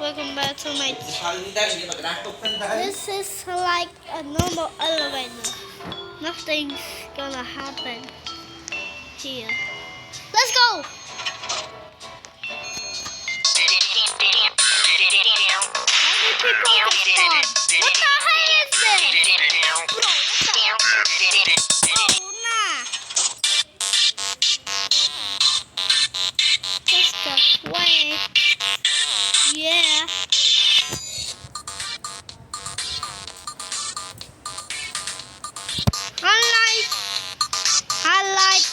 welcome back to my This is like a normal elevator. Nothing's gonna happen here. Let's go! How do people respond? What the hell is this? Bro, oh, nah. Just the way. Yeah. Highlight,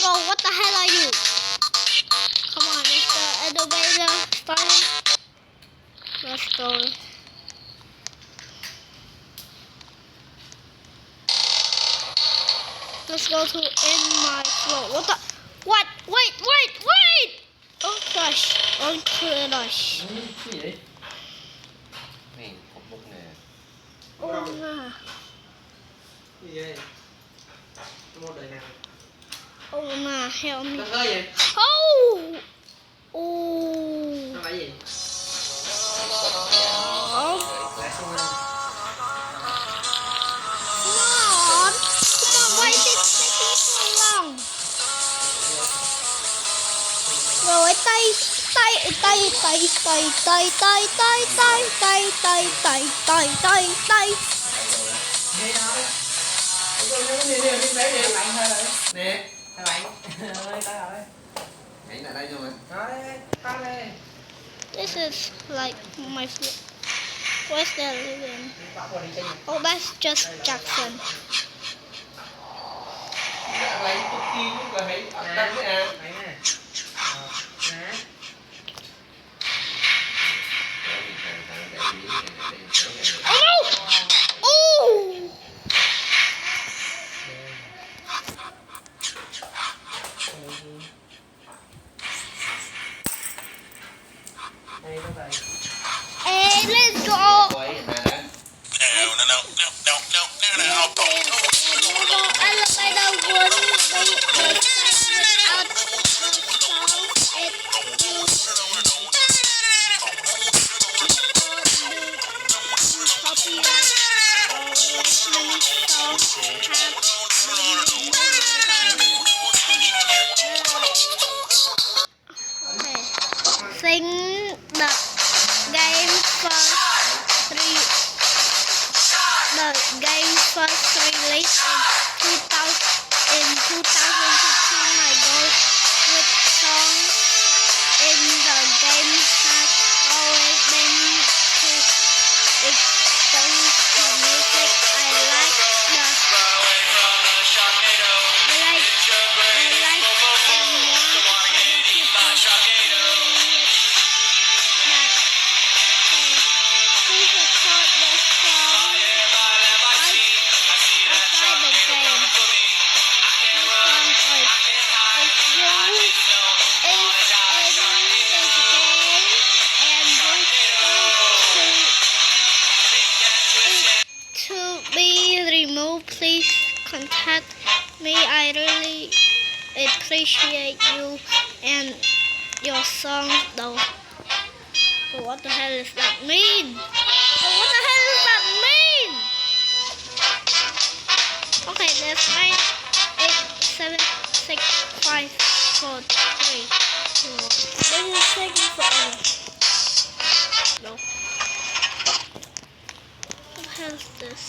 bro, what the hell are you? Come on, is the elevator starting? Let's go. Let's go to in my flow. What the? What? Wait! Don't crush. Don't crush. Oh, nah. Oh, nah. Help me. Oh! Oh! Come on! Why is it taking so long? Bro, tay. Nè, hai bạn ơi, tới rồi. Hãy lại đây cho mình. Tới đây. This is like my where's that living? Oh, that's just Jackson. Lấy chút kia chút rồi hãy ập tăng với à. Oh no! Oh! Hey, let's go! Sing the game first released in 2015. My goal with songs in the game has always been to expose the music. I like and want other people to please record the song outside the game. If you is in this game and you want it to be removed, please contact me. I really appreciate you and your song though. But what the hell does that mean? Okay, let's find 8, 7, 6, 5, 4, 3, 2, 1. This is taking forever. No. What the hell is this?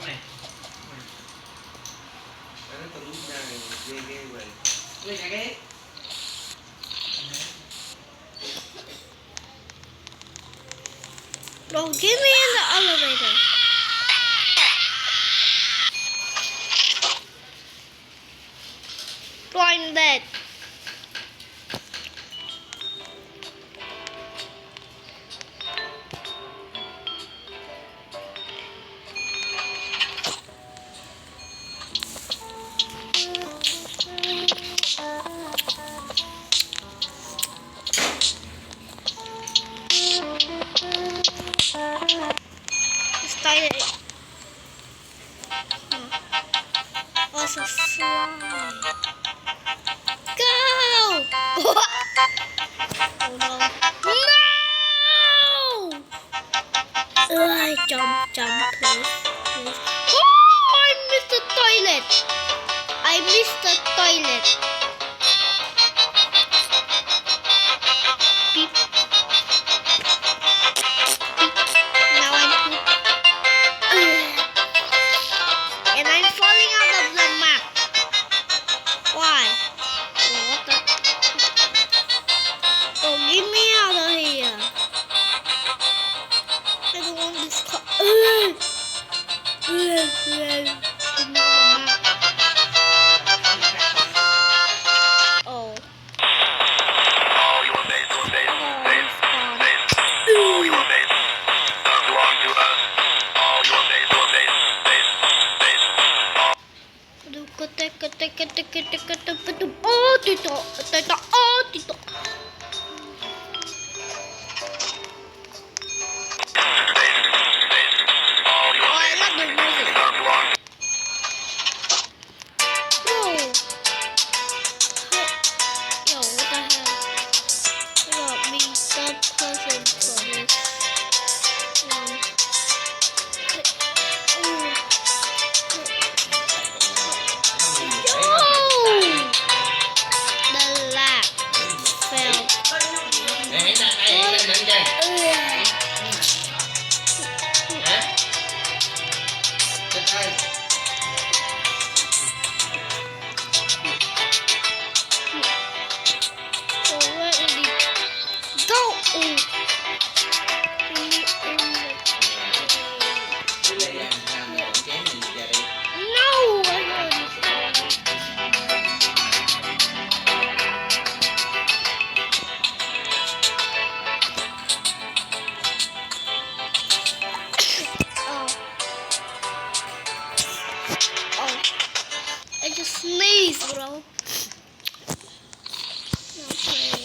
Này. Nó từng lúc ra này ghê vậy. Lên nhà ghê. Bro, get me in the elevator. Bro, I'm dead. there's a slide. Go! Oh no. No! Jump, please. Oh, I missed the toilet. I missed the toilet. Beep. Beep. Now I'm poop. And I'm falling out of the map. Why? Oh, what the? Oh, get me out of here. I don't want this car. Oh. All your base belong to us. All your base. Oh, Tito. Oh, Tito. All your Oh, I love the music. belong. Whoa. Yo, what the hell? I got me the person for this one. Yo! The lag fell. Nè, nè, nè, kìa. Hả? Chết ơi. So where is it? Go! Cứ lấy làm một chén mình về đi. No! I already Oh. Oh. I just sneezed, bro. Okay.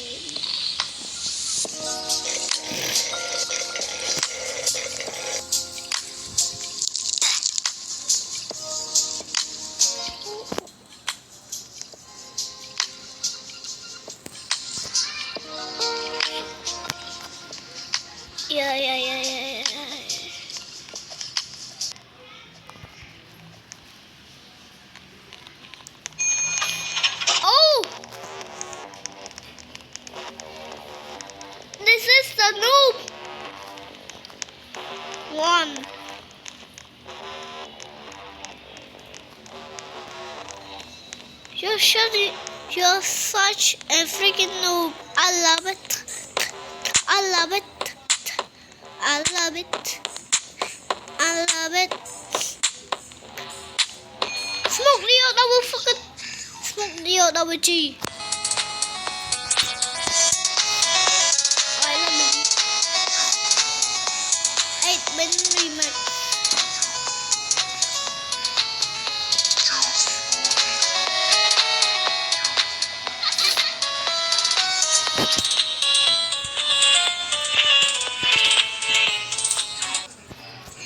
Yeah. Oh! This is the noob one. You're such a freaking noob. I love it. I love it. I love it. I love it. Smoke Leo double fucking. Smoke Leo double G. I love it. 8-bit remix.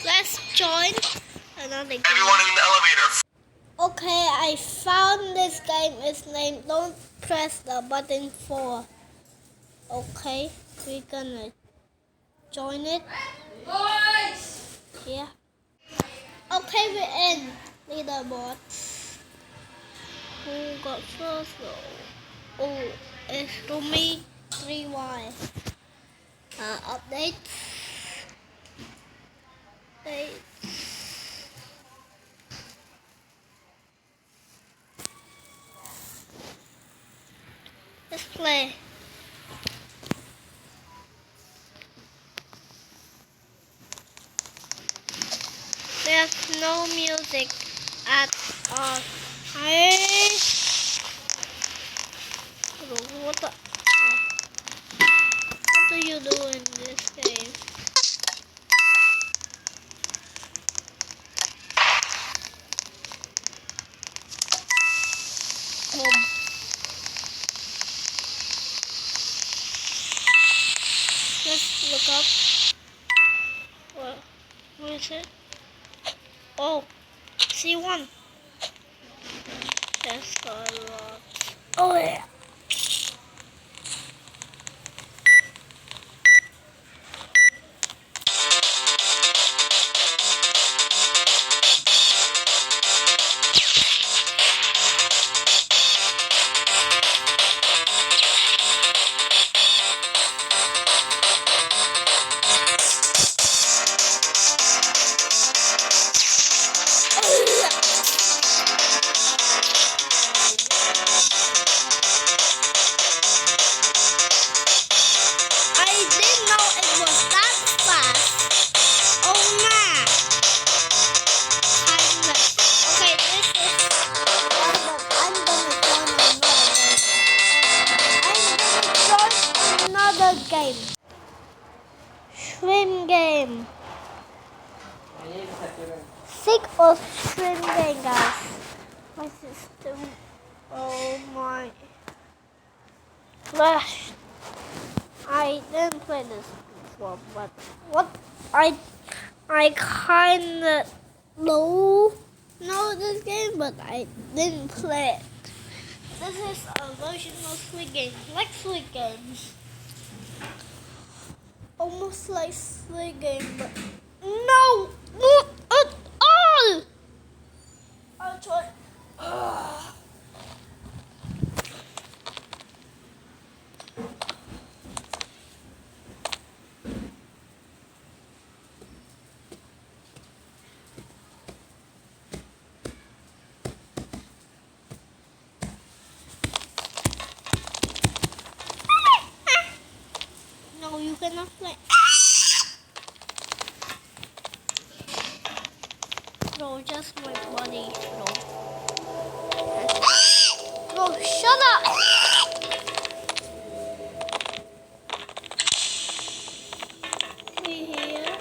Let's join another game. Everyone in the elevator. Okay, I found this game. It's named Don't Press the Button 4. Okay, we're gonna join it. Yeah. Okay, we're in leaderboard. Who got first though? Oh, it's Rumi 3Y. Update. Let's play. There's no music at all. Hey. What the? What do you do in this game? Home. Let's look up. What is it? Oh, C1. That's a lot. Oh yeah. Game. Shrimp game. Sick of shrimp game, guys. My system. Oh my gosh. I didn't play this before, but I kinda know this game, but I didn't play it. This is a version of Squid Game, like Squid Game. Almost like Squid Game, but no, not at all. I'll try. No, you cannot play. No, just my body. No, shut up. We here.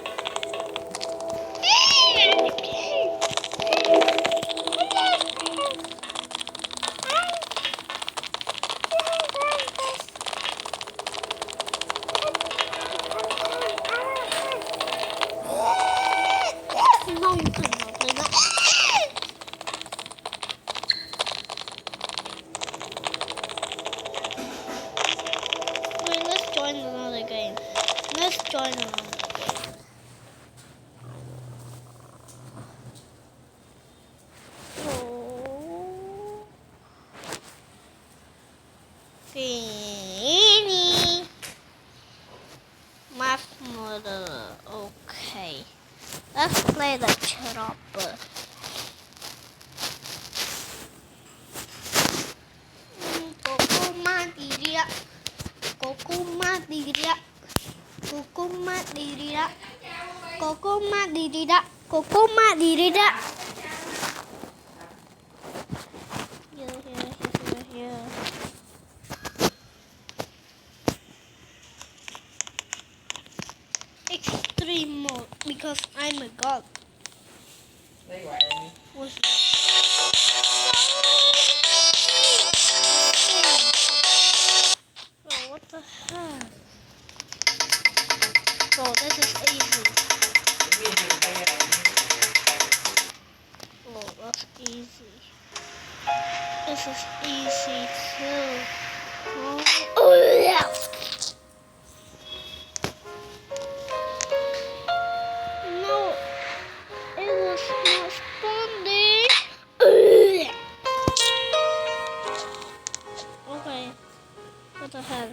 No, you cannot play that. Wait, let's join another game. Let's join another game. Oh. Genie. Map model. Okay. Let's play the chopper. Coco Madiria. Coco Madiria. Coco Madiria. Coco Madiria. Coco Madiria. Here. Extreme mode because I'm a god. Was oh, what the heck? Oh, this is easy. Oh, that's easy. This is easy too. Oh yeah. No, it was not responding. Okay, what the hell?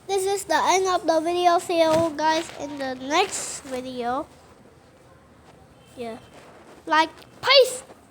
This is the end of the video. See you guys in the next video. Yeah. Like, peace.